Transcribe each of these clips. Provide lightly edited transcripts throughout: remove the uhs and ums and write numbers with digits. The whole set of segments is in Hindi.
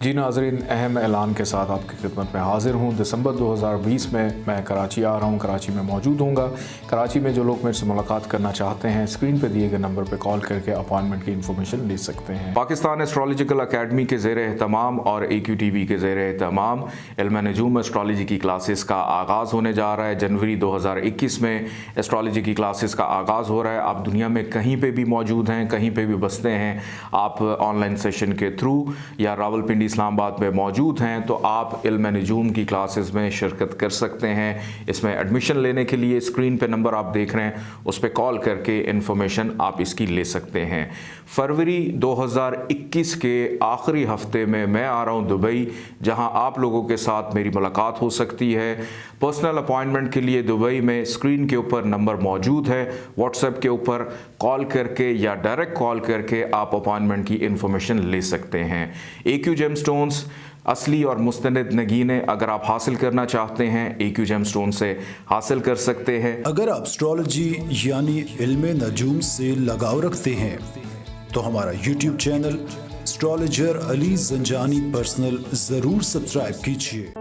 जी नाज़रीन, अहम ऐलान के साथ आपकी खिदमत में हाजिर हूँ। दिसंबर 2020 में मैं कराची आ रहा हूँ, कराची में मौजूद होऊंगा। कराची में जो लोग मेरे से मुलाकात करना चाहते हैं, स्क्रीन पे दिए गए नंबर पे कॉल करके अपॉइंटमेंट की इन्फॉर्मेशन ले सकते हैं। पाकिस्तान एस्ट्रोलॉजिकल अकेडमी के ज़ेर एहतमाम और AQTV के ज़ेर एहतमाम इल्म नजूम एस्ट्रोलॉजी की क्लासेस का आगाज़ होने जा रहा है। जनवरी 2021 में एस्ट्रोलॉजी की क्लासेस का आगाज़ हो रहा है। आप दुनिया में कहीं पर भी मौजूद हैं, कहीं पर भी बसते हैं, आप ऑनलाइन सेशन के थ्रू या रावलपिंडी इस्लामाबाद में मौजूद हैं तो आप इल्म नजूम की क्लासेस में शिरकत कर सकते हैं। इसमें एडमिशन लेने के लिए स्क्रीन पे नंबर आप देख रहे हैं, उस पर कॉल करके इन्फॉर्मेशन आप इसकी ले सकते हैं। फरवरी 2021 के आखिरी हफ्ते में मैं आ रहा हूँ दुबई, जहां आप लोगों के साथ मेरी मुलाकात हो सकती है। पर्सनल अपॉइंटमेंट के लिए दुबई में स्क्रीन के ऊपर नंबर मौजूद है। व्हाट्सएप के ऊपर कॉल करके या डायरेक्ट कॉल करके आप अपॉइंटमेंट की इन्फॉर्मेशन ले सकते हैं। AQ जेमस्टोन्स असली और मुस्तनद नगीने अगर आप हासिल करना चाहते हैं, AQ जेमस्टोन से हासिल कर सकते हैं। अगर आप एस्ट्रोलॉजी यानी इल्म नजूम से लगाव रखते हैं तो हमारा YouTube channel astrologer Ali Zanjani personal जरूर सब्सक्राइब कीजिए।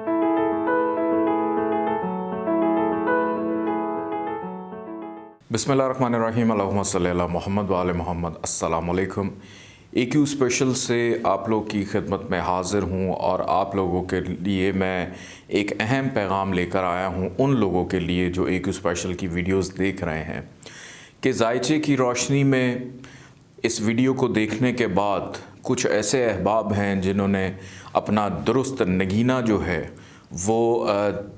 बिस्मिल्लाहिर्रहमानिर्रहीम, अल्लाहुम्मा सल्ली अला मुहम्मद व आले मुहम्मद। अस्सलाम वालेकुम। AQ स्पेशल से आप लोग की खिदमत में हाज़िर हूँ और आप लोगों के लिए मैं एक अहम पैगाम लेकर आया हूँ उन लोगों के लिए जो AQ स्पेशल की वीडियोस देख रहे हैं कि ज़ायचे की रोशनी में इस वीडियो को देखने के बाद कुछ ऐसे अहबाब हैं जिन्होंने अपना दुरुस्त नगीना जो है वो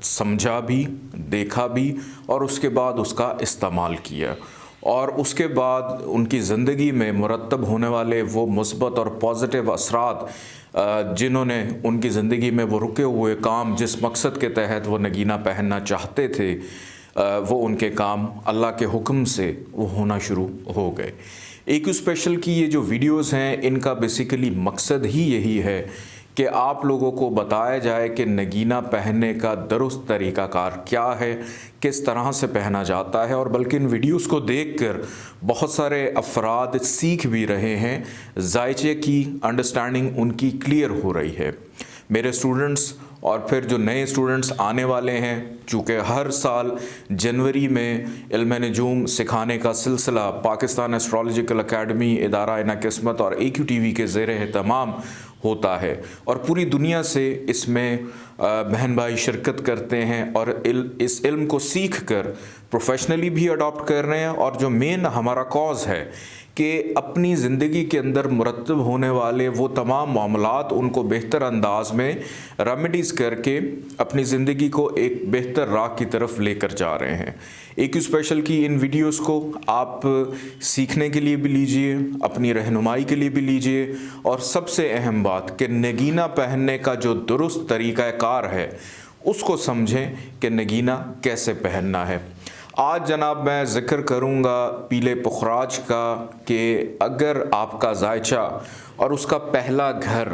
समझा भी, देखा भी और उसके बाद उसका इस्तेमाल किया और उसके बाद उनकी ज़िंदगी में मुरतब होने वाले वो मुस्बत और पॉजिटिव असरात जिन्होंने उनकी ज़िंदगी में वो रुके हुए काम जिस मकसद के तहत वो नगीना पहनना चाहते थे वो उनके काम अल्लाह के हुक्म से वो होना शुरू हो गए। AQ स्पेशल की ये जो वीडियोस हैं इनका बेसिकली मकसद ही यही है कि आप लोगों को बताया जाए कि नगीना पहनने का दुरुस्त तरीक़ाकार क्या है, किस तरह से पहना जाता है और बल्कि इन वीडियोस को देखकर बहुत सारे अफराद सीख भी रहे हैं, ज़ायचे की अंडरस्टैंडिंग उनकी क्लियर हो रही है। मेरे स्टूडेंट्स और फिर जो नए स्टूडेंट्स आने वाले हैं, चूँकि हर साल जनवरी में इल्म नजूम सिखाने का सिलसिला पाकिस्तान एस्ट्रोलॉजिकल अकेडमी, इदारा इनाक़िस्मत और AQTV के ज़ेर एहतमाम होता है और पूरी दुनिया से इसमें बहन भाई शिरकत करते हैं और इस इल्म को सीख कर प्रोफेशनली भी अडॉप्ट कर रहे हैं और जो मेन हमारा कॉज है कि अपनी ज़िंदगी के अंदर मुरतब होने वाले वो तमाम मामलात उनको बेहतर अंदाज में रेमेडीज़ करके अपनी ज़िंदगी को एक बेहतर राह की तरफ लेकर जा रहे हैं। AQ स्पेशल की इन वीडियोस को आप सीखने के लिए भी लीजिए, अपनी रहनुमाई के लिए भी लीजिए और सबसे अहम बात कि नगीना पहनने का जो दुरुस्त तरीक़ाकार है उसको समझें कि नगीना कैसे पहनना है। आज जनाब मैं ज़िक्र करूँगा पीले पुखराज का कि अगर आपका ज़ायचा और उसका पहला घर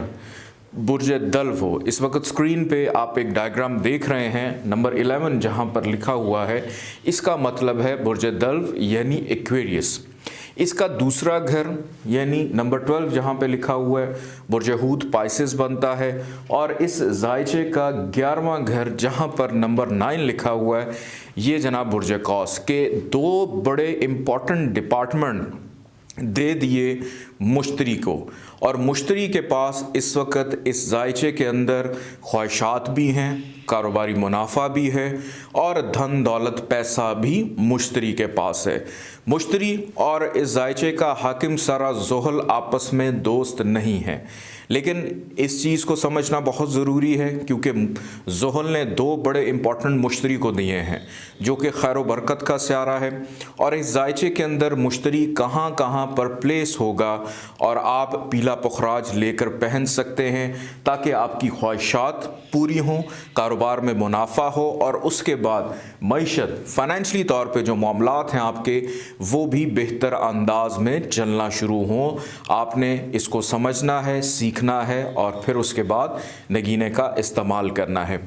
बुर्ज दल्व हो। इस वक्त स्क्रीन पे आप एक डायग्राम देख रहे हैं, नंबर 11 जहाँ पर लिखा हुआ है, इसका मतलब है बुर्ज दल्व यानी एक्वेरियस। इसका दूसरा घर यानी नंबर 12 जहाँ पे लिखा हुआ है बुर्ज हूत पाइसेस बनता है और इस ज़ायचे का 11वां घर जहाँ पर नंबर 9 लिखा हुआ है ये जनाब बुर्ज कौस के दो बड़े इम्पॉर्टेंट डिपार्टमेंट दे दिए मुश्तरी को और मुश्तरी के पास इस वक्त इस ज़ायचे के अंदर ख्वाहिशात भी हैं, कारोबारी मुनाफा भी है और धन दौलत पैसा भी मुश्तरी के पास है। मुश्तरी और इस ज़ायचे का हाकिम सारा ज़ोहल आपस में दोस्त नहीं है, लेकिन इस चीज़ को समझना बहुत ज़रूरी है क्योंकि ज़ोहल ने दो बड़े इम्पॉर्टेंट मुश्तरी को दिए हैं जो कि खैर व बरकत का स्यारा है और इस ज़ायचे के अंदर मुश्तरी कहाँ कहाँ पर प्लेस होगा और आप पीला पुखराज लेकर पहन सकते हैं ताकि आपकी ख्वाहिशात पूरी हों, कारोबार में मुनाफा हो और उसके बाद मईशत फाइनेंशली तौर पे जो मामलात हैं आपके वो भी बेहतर अंदाज में चलना शुरू हों। आपने इसको समझना है, सीखना है और फिर उसके बाद नगीने का इस्तेमाल करना है।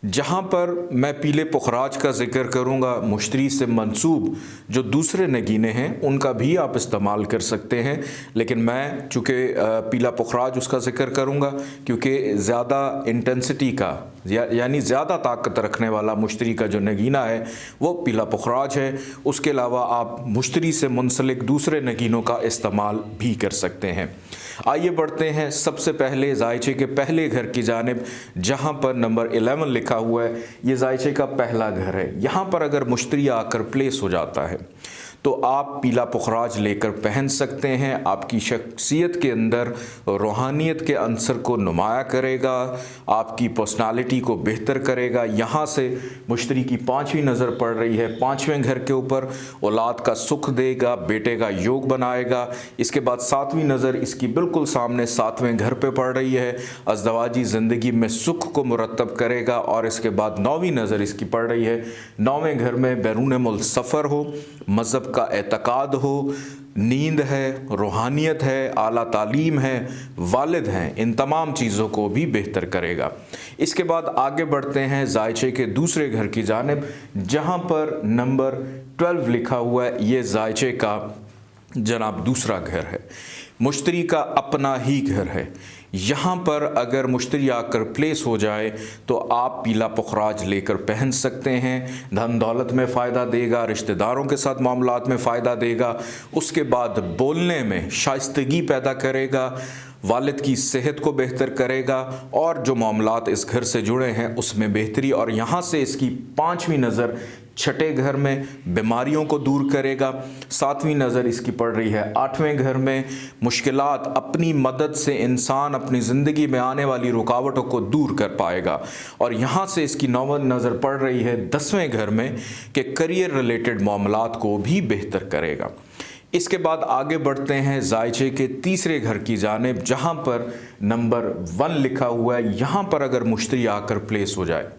जहाँ पर मैं पीले पुखराज का जिक्र करूँगा, मुश्तरी से मंसूब जो दूसरे नगीने हैं उनका भी आप इस्तेमाल कर सकते हैं, लेकिन मैं चूँकि पीला पुखराज उसका जिक्र करूँगा क्योंकि ज़्यादा इंटेंसिटी का यानी ज़्यादा ताकत रखने वाला मुश्तरी का जो नगीना है वो पीला पुखराज है। उसके अलावा आप मुश्तरी से मुंसलिक दूसरे नगीनों का इस्तेमाल भी कर सकते हैं। आइए बढ़ते हैं सबसे पहले जायचे के पहले घर की जानिब, जहां पर नंबर 11 लिखा हुआ है। ये जायचे का पहला घर है। यहाँ पर अगर मुश्तरी आकर प्लेस हो जाता है तो आप पीला पुखराज लेकर पहन सकते हैं। आपकी शख्सियत के अंदर रूहानियत के अंसर को नुमाया करेगा, आपकी पर्सनालिटी को बेहतर करेगा। यहाँ से मुश्तरी की 5वीं नज़र पड़ रही है 5वें घर के ऊपर, औलाद का सुख देगा, बेटे का योग बनाएगा। इसके बाद 7वीं नज़र इसकी बिल्कुल सामने 7वें घर पे पड़ रही है, अज़दवाजी ज़िंदगी में सुख को मुरतब करेगा। और इसके बाद 9वीं नज़र इसकी पड़ रही है 9वें घर में, बैरून मुल्क सफ़र हो, मज़हब का एतकाद हो, नींद है, रूहानियत है, आला तालीम है, वालिद हैं, इन तमाम चीज़ों को भी बेहतर करेगा। इसके बाद आगे बढ़ते हैं जायचे के दूसरे घर की जानिब, जहाँ पर नंबर 12 लिखा हुआ है। ये जायचे का जनाब दूसरा घर है, मुश्तरी का अपना ही घर है। यहाँ पर अगर मुश्तरी आकर प्लेस हो जाए तो आप पीला पुखराज लेकर पहन सकते हैं। धन दौलत में फ़ायदा देगा, रिश्तेदारों के साथ मामलात में फ़ायदा देगा। उसके बाद बोलने में शाइस्तगी पैदा करेगा, वालिद की सेहत को बेहतर करेगा और जो मामलात इस घर से जुड़े हैं उसमें बेहतरी। और यहाँ से इसकी 5वीं नज़र छठे घर में, बीमारियों को दूर करेगा। 7वीं नज़र इसकी पड़ रही है 8वें घर में, मुश्किलात अपनी मदद से इंसान अपनी ज़िंदगी में आने वाली रुकावटों को दूर कर पाएगा। और यहाँ से इसकी 9वीं नज़र पड़ रही है 10वें घर में कि करियर रिलेटेड मामलात को भी बेहतर करेगा। इसके बाद आगे बढ़ते हैं जायचे के तीसरे घर की जानिब, जहाँ पर नंबर 1 लिखा हुआ है। यहाँ पर अगर मुश्तरी आकर प्लेस हो जाए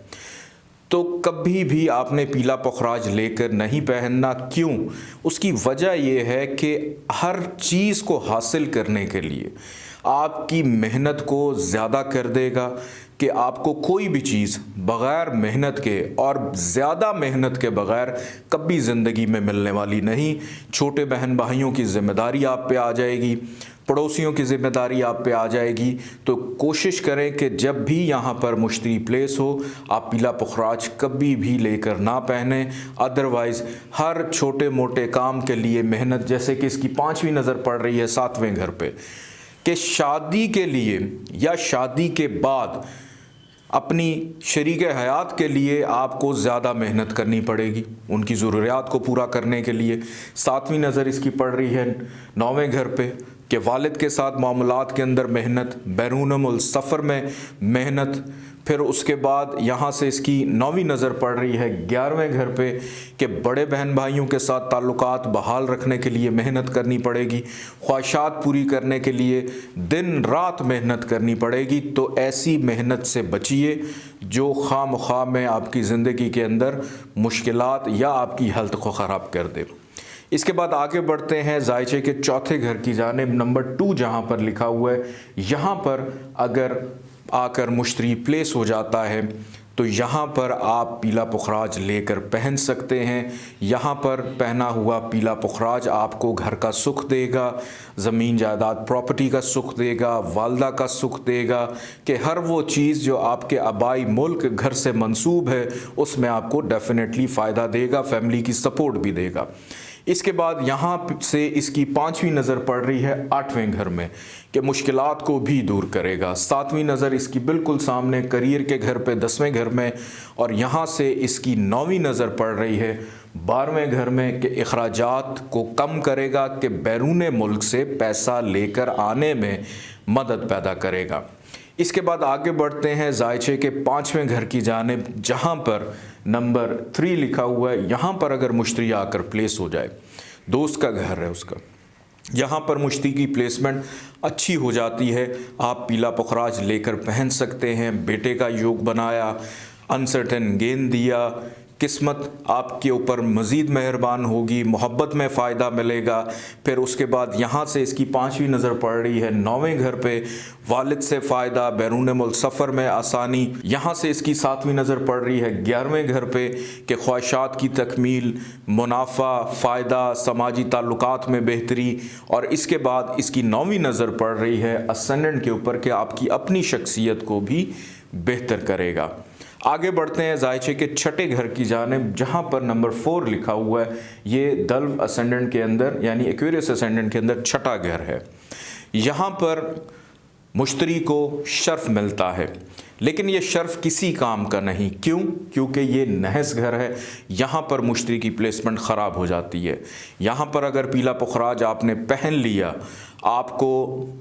तो कभी भी आपने पीला पुखराज लेकर नहीं पहनना। क्यों? उसकी वजह यह है कि हर चीज़ को हासिल करने के लिए आपकी मेहनत को ज़्यादा कर देगा कि आपको कोई भी चीज़ बग़ैर मेहनत के और ज़्यादा मेहनत के बग़ैर कभी ज़िंदगी में मिलने वाली नहीं। छोटे बहन भाइयों की ज़िम्मेदारी आप पे आ जाएगी, पड़ोसियों की ज़िम्मेदारी आप पे आ जाएगी। तो कोशिश करें कि जब भी यहाँ पर मुश्तरी प्लेस हो आप पीला पुखराज कभी भी लेकर ना पहने। अदरवाइज़ हर छोटे मोटे काम के लिए मेहनत, जैसे कि इसकी 5वीं नज़र पड़ रही है 7वें घर पे, कि शादी के लिए या शादी के बाद अपनी शरीक हयात के लिए आपको ज़्यादा मेहनत करनी पड़ेगी उनकी ज़रूरियात को पूरा करने के लिए। 7वीं नज़र इसकी पड़ रही है 9वें घर पे कि वालिद के साथ मामलात के अंदर मेहनत, बैरून मुल्क सफ़र में मेहनत। फिर उसके बाद यहाँ से इसकी 9वीं नज़र पड़ रही है 11वें घर पे कि बड़े बहन भाइयों के साथ ताल्लुकात बहाल रखने के लिए मेहनत करनी पड़ेगी, ख्वाहिशात पूरी करने के लिए दिन रात मेहनत करनी पड़ेगी। तो ऐसी मेहनत से बचिए जो खामख्वाह में आपकी ज़िंदगी के अंदर मुश्किलात या आपकी हेल्थ को ख़राब कर दे। इसके बाद आगे बढ़ते हैं जायचे के चौथे घर की जानिब, नंबर 2 जहाँ पर लिखा हुआ है। यहाँ पर अगर आकर मुश्तरी प्लेस हो जाता है तो यहाँ पर आप पीला पुखराज लेकर पहन सकते हैं। यहाँ पर पहना हुआ पीला पुखराज आपको घर का सुख देगा, ज़मीन जायदाद प्रॉपर्टी का सुख देगा, वालदा का सुख देगा कि हर वो चीज़ जो आपके आबाई मुल्क घर से मंसूब है उसमें आपको डेफिनेटली फ़ायदा देगा, फैमिली की सपोर्ट भी देगा। इसके बाद यहाँ से इसकी 5वीं नज़र पड़ रही है 8वें घर में कि मुश्किलात को भी दूर करेगा। 7वीं नज़र इसकी बिल्कुल सामने करियर के घर पे 10वें घर में, और यहाँ से इसकी 9वीं नज़र पड़ रही है 12वें घर में कि अखराजात को कम करेगा, कि बैरून मुल्क से पैसा लेकर आने में मदद पैदा करेगा। इसके बाद आगे बढ़ते हैं जायचे के 5वें घर की जानिब, जहाँ पर नंबर 3 लिखा हुआ है। यहाँ पर अगर मुश्तरी आकर प्लेस हो जाए, दोस्त का घर है उसका, यहाँ पर मुश्तरी की प्लेसमेंट अच्छी हो जाती है, आप पीला पुखराज लेकर पहन सकते हैं। बेटे का योग बनाया, अनसर्टेन गेंद दिया किस्मत आपके ऊपर मज़ीद मेहरबान होगी, मोहब्बत में फ़ायदा मिलेगा। फिर उसके बाद यहाँ से इसकी 5वीं नज़र पड़ रही है 9वें घर पे, वालिद से फ़ायदा, बैरून मुल्क सफ़र में आसानी। यहाँ से इसकी 7वीं नज़र पड़ रही है 11वें घर पे कि ख्वाहिशात की तकमील, मुनाफा, फ़ायदा, समाजी ताल्लुकात में बेहतरी। और इसके बाद इसकी 9वीं नज़र पड़ रही है असेंडेंट के ऊपर कि आपकी अपनी शख्सियत को भी बेहतर करेगा। आगे बढ़ते हैं जायचे के छठे घर की जानिब, जहाँ पर नंबर 4 लिखा हुआ है। ये दल्व असेंडेंट के अंदर यानी एक्वेरियस असेंडेंट के अंदर छठा घर है। यहाँ पर मुश्तरी को शर्फ मिलता है, लेकिन ये शर्फ किसी काम का नहीं। क्यों? क्योंकि ये नहस घर है। यहाँ पर मुश्तरी की प्लेसमेंट ख़राब हो जाती है। यहाँ पर अगर पीला पुखराज आपने पहन लिया, आपको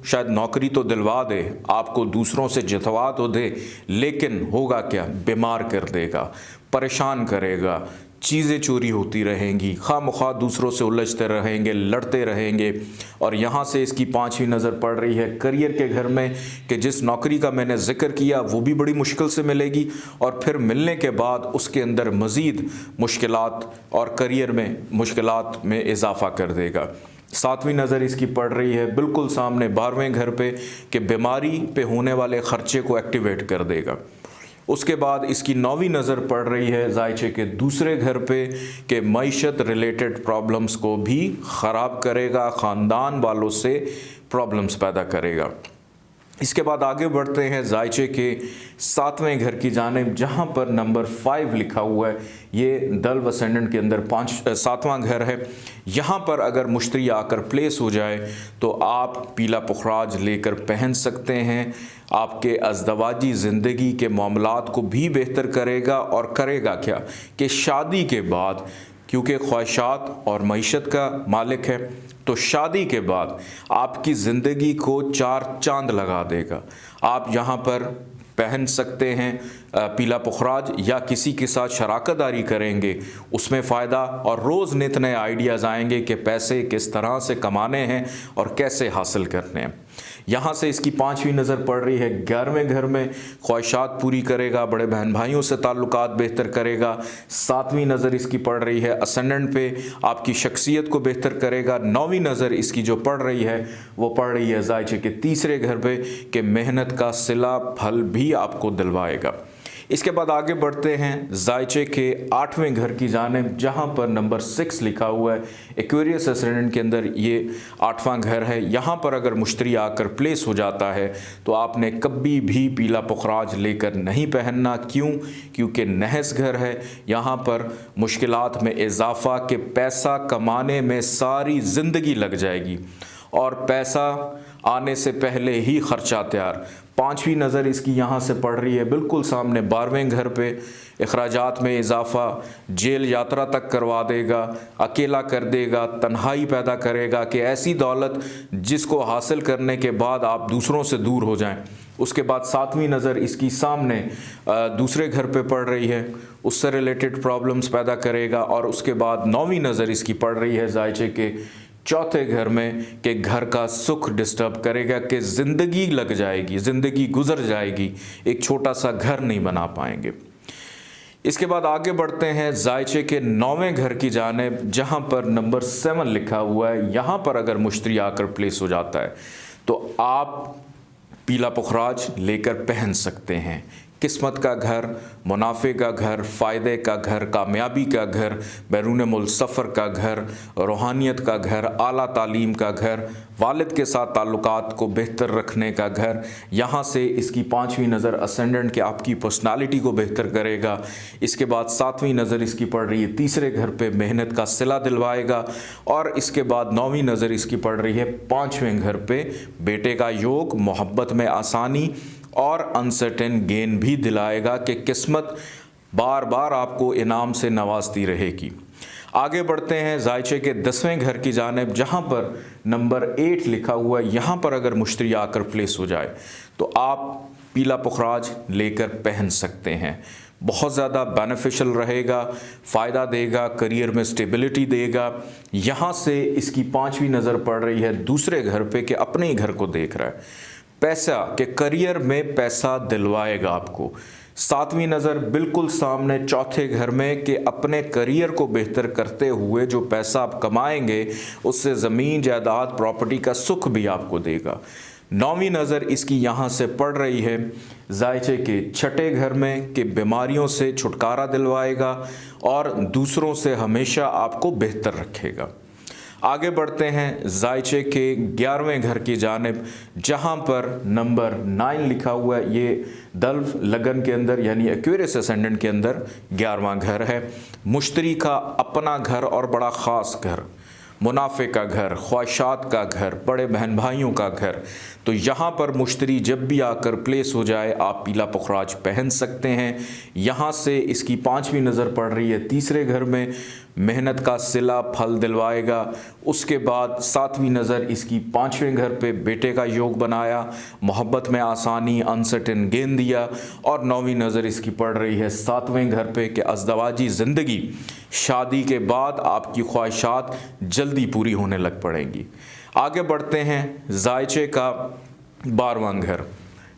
शायद नौकरी तो दिलवा दे, आपको दूसरों से जितवा तो दे, लेकिन होगा क्या? बीमार कर देगा, परेशान करेगा, चीज़ें चोरी होती रहेंगी, खामख्वाह दूसरों से उलझते रहेंगे, लड़ते रहेंगे। और यहाँ से इसकी 5वीं नज़र पड़ रही है करियर के घर में कि जिस नौकरी का मैंने ज़िक्र किया वो भी बड़ी मुश्किल से मिलेगी, और फिर मिलने के बाद उसके अंदर मज़ीद मुश्किलात और करियर में मुश्किलात में इजाफ़ा कर देगा। 7वीं नज़र इसकी पड़ रही है बिल्कुल सामने 12वें घर पे कि बीमारी पे होने वाले ख़र्चे को एक्टिवेट कर देगा। उसके बाद इसकी 9वीं नज़र पड़ रही है जायचे के दूसरे घर पे कि मईशत रिलेटेड प्रॉब्लम्स को भी ख़राब करेगा, ख़ानदान वालों से प्रॉब्लम्स पैदा करेगा। इसके बाद आगे बढ़ते हैं जायचे के 7वें घर की जानिब, जहाँ पर नंबर 5 लिखा हुआ है। ये दल्व असेंडेंट के अंदर 7वां घर है। यहाँ पर अगर मुश्तरी आकर प्लेस हो जाए तो आप पीला पुखराज लेकर पहन सकते हैं। आपके अज़दवाजी ज़िंदगी के मामलात को भी बेहतर करेगा, और करेगा क्या कि शादी के बाद, क्योंकि ख्वाहिशात और मईशत का मालिक है, तो शादी के बाद आपकी ज़िंदगी को 4 चांद लगा देगा। आप यहाँ पर पहन सकते हैं पीला पुखराज, या किसी के साथ शराकतदारी करेंगे, उसमें फ़ायदा, और रोज़ नित नए आइडियाज़ आएंगे कि पैसे किस तरह से कमाने हैं और कैसे हासिल करने हैं। यहाँ से इसकी 5वीं नज़र पड़ रही है 11वें घर में, ख्वाहिशात पूरी करेगा, बड़े बहन भाइयों से ताल्लुकात बेहतर करेगा। 7वीं नज़र इसकी पड़ रही है असेंडेंट पे, आपकी शख्सियत को बेहतर करेगा। 9वीं नज़र इसकी जो पड़ रही है वो पड़ रही है जायचे के तीसरे घर पे कि मेहनत का सिला फल भी आपको दिलवाएगा। इसके बाद आगे बढ़ते हैं जायचे के 8वें घर की जानिब, जहाँ पर नंबर 6 लिखा हुआ है। एक्वेरियस असेंडेंट के अंदर ये 8वां घर है। यहाँ पर अगर मुश्तरी आकर प्लेस हो जाता है तो आपने कभी भी पीला पुखराज लेकर नहीं पहनना। क्यों? क्योंकि नहस घर है। यहाँ पर मुश्किलात में इजाफा कि पैसा कमाने में सारी ज़िंदगी लग जाएगी, और पैसा आने से पहले ही ख़र्चा तैयार। 5वीं नज़र इसकी यहाँ से पड़ रही है बिल्कुल सामने 12वें घर पे। अखराजात में इजाफ़ा, जेल यात्रा तक करवा देगा, अकेला कर देगा, तन्हाई पैदा करेगा कि ऐसी दौलत जिसको हासिल करने के बाद आप दूसरों से दूर हो जाएं। उसके बाद 7वीं नज़र इसकी सामने दूसरे घर पे पड़ रही है, उससे रिलेटेड प्रॉब्लम्स पैदा करेगा। और उसके बाद 9वीं नज़र इसकी पड़ रही है जायचे के चौथे घर में कि घर का सुख डिस्टर्ब करेगा कि ज़िंदगी लग जाएगी, ज़िंदगी गुजर जाएगी, एक छोटा सा घर नहीं बना पाएंगे। इसके बाद आगे बढ़ते हैं जायचे के 9वें घर की जानिब, जहाँ पर नंबर 7 लिखा हुआ है। यहाँ पर अगर मुश्तरी आकर प्लेस हो जाता है तो आप पीला पुखराज लेकर पहन सकते हैं। किस्मत का घर, मुनाफे का घर, फ़ायदे का घर, कामयाबी का घर, बैरून मुल्क सफ़र का घर, रूहानियत का घर, आला तालीम का घर, वालिद के साथ ताल्लुकात को बेहतर रखने का घर। यहाँ से इसकी 5वीं नज़र असेंडेंट के आपकी पर्सनालिटी को बेहतर करेगा। इसके बाद 7वीं नज़र इसकी पड़ रही है तीसरे घर पे, मेहनत का सिला दिलवाएगा। और इसके बाद 9वीं नज़र इसकी पड़ रही है 5वें घर पे, बेटे का योग, मोहब्बत में आसानी और अनसर्टेन गेन भी दिलाएगा कि किस्मत बार बार आपको इनाम से नवाजती रहेगी। आगे बढ़ते हैं जायचे के 10वें घर की जानिब, जहाँ पर नंबर 8 लिखा हुआ है। यहाँ पर अगर मुश्तरी आकर प्लेस हो जाए तो आप पीला पुखराज लेकर पहन सकते हैं। बहुत ज़्यादा बेनिफिशियल रहेगा, फ़ायदा देगा, करियर में स्टेबिलिटी देगा। यहाँ से इसकी 5वीं नज़र पड़ रही है दूसरे घर पे कि अपने ही घर को देख रहा है। पैसा के करियर में पैसा दिलवाएगा आपको, सातवीं नज़र बिल्कुल सामने चौथे घर में कि अपने करियर को बेहतर करते हुए जो पैसा आप कमाएंगे उससे ज़मीन जायदाद प्रॉपर्टी का सुख भी आपको देगा। नौवीं नज़र इसकी यहाँ से पड़ रही है जायचे के छठे घर में कि बीमारियों से छुटकारा दिलवाएगा और दूसरों से हमेशा आपको बेहतर रखेगा। आगे बढ़ते हैं जायचे के 11वें घर की जानिब, जहाँ पर नंबर 9 लिखा हुआ है। ये दल्व लगन के अंदर यानी एक्वेरियस असेंडेंट के अंदर 11वां घर है। मुश्तरी का अपना घर और बड़ा ख़ास घर, मुनाफे का घर, ख्वाहिशात का घर, बड़े बहन भाइयों का घर। तो यहाँ पर मुश्तरी जब भी आकर प्लेस हो जाए आप पीला पुखराज पहन सकते हैं। यहाँ से इसकी 5वीं नज़र पड़ रही है तीसरे घर में, मेहनत का सिला फल दिलवाएगा। उसके बाद 7वीं नज़र इसकी 5वें घर पे बेटे का योग बनाया, मोहब्बत में आसानी, अनसर्टेन गेंद दिया। और 9वीं नज़र इसकी पड़ रही है 7वें घर पे कि अज़दवाजी ज़िंदगी, शादी के बाद आपकी ख्वाहिशात जल्दी पूरी होने लग पड़ेंगी। आगे बढ़ते हैं जायचे का 12वां घर,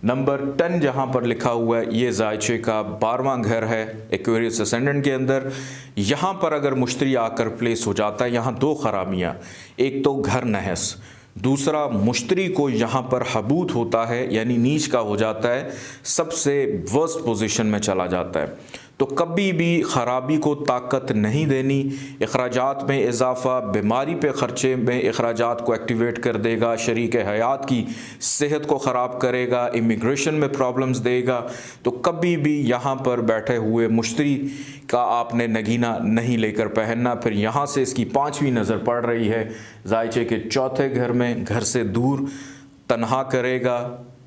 नंबर 10 जहाँ पर लिखा हुआ है ये जायचे का 12वां घर है एक्वेरियस असेंडेंट के अंदर। यहाँ पर अगर मुश्तरी आकर प्लेस हो जाता है, यहाँ 2 खराबियाँ, एक तो घर नहस, दूसरा मुश्तरी को यहाँ पर हबूत होता है यानी नीच का हो जाता है, सबसे वर्स्ट पोजीशन में चला जाता है। तो कभी भी ख़राबी को ताकत नहीं देनी। अखराजात में इजाफ़ा, बीमारी पे ख़र्चे में अखराजात को एक्टिवेट कर देगा, शरीक हयात की सेहत को ख़राब करेगा, इमिग्रेशन में प्रॉब्लम्स देगा। तो कभी भी यहाँ पर बैठे हुए मुश्तरी का आपने नगीना नहीं लेकर पहनना। फिर यहाँ से इसकी 5वीं नज़र पड़ रही है जायचे के चौथे घर में, घर से दूर तन्हा करेगा,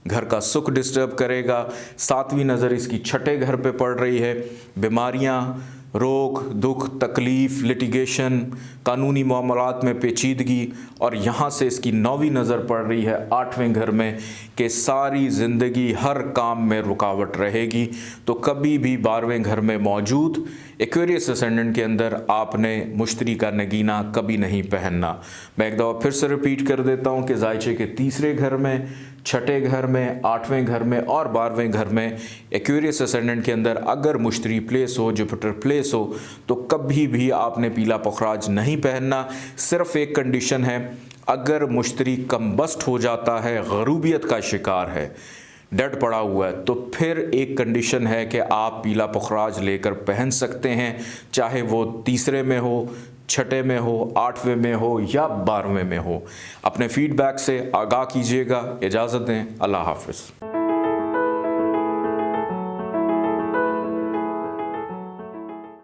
घर का सुख डिस्टर्ब करेगा। 7वीं नज़र इसकी छठे घर पे पड़ रही है, बीमारियां, रोग, दुख, तकलीफ़, लिटिगेशन, कानूनी मामलात में पेचीदगी। और यहाँ से इसकी 9वीं नज़र पड़ रही है 8वें घर में कि सारी ज़िंदगी हर काम में रुकावट रहेगी। तो कभी भी 12वें घर में मौजूद एक्वेरियस असेंडेंट के अंदर आपने मुश्तरी का नगीना कभी नहीं पहनना। मैं एक दफ़ा फिर से रिपीट कर देता हूँ कि जायचे के तीसरे घर में, छठे घर में, 8वें घर में और 12वें घर में एक्वेरियस असेंडेंट के अंदर अगर मुश्तरी प्लेस हो, जुपिटर प्लेस हो, तो कभी भी आपने पीला पुखराज नहीं पहनना। सिर्फ एक कंडीशन है, अगर मुश्तरी कम्बस्ट हो जाता है, गरूबियत का शिकार है, डेड पड़ा हुआ है, तो फिर एक कंडीशन है कि आप पीला पुखराज लेकर पहन सकते हैं, चाहे वो तीसरे में हो, छठे में हो, 8वें में हो या 12वें में हो। अपने फीडबैक से आगाह कीजिएगा। इजाज़त दें, अल्लाह हाफ़िज़।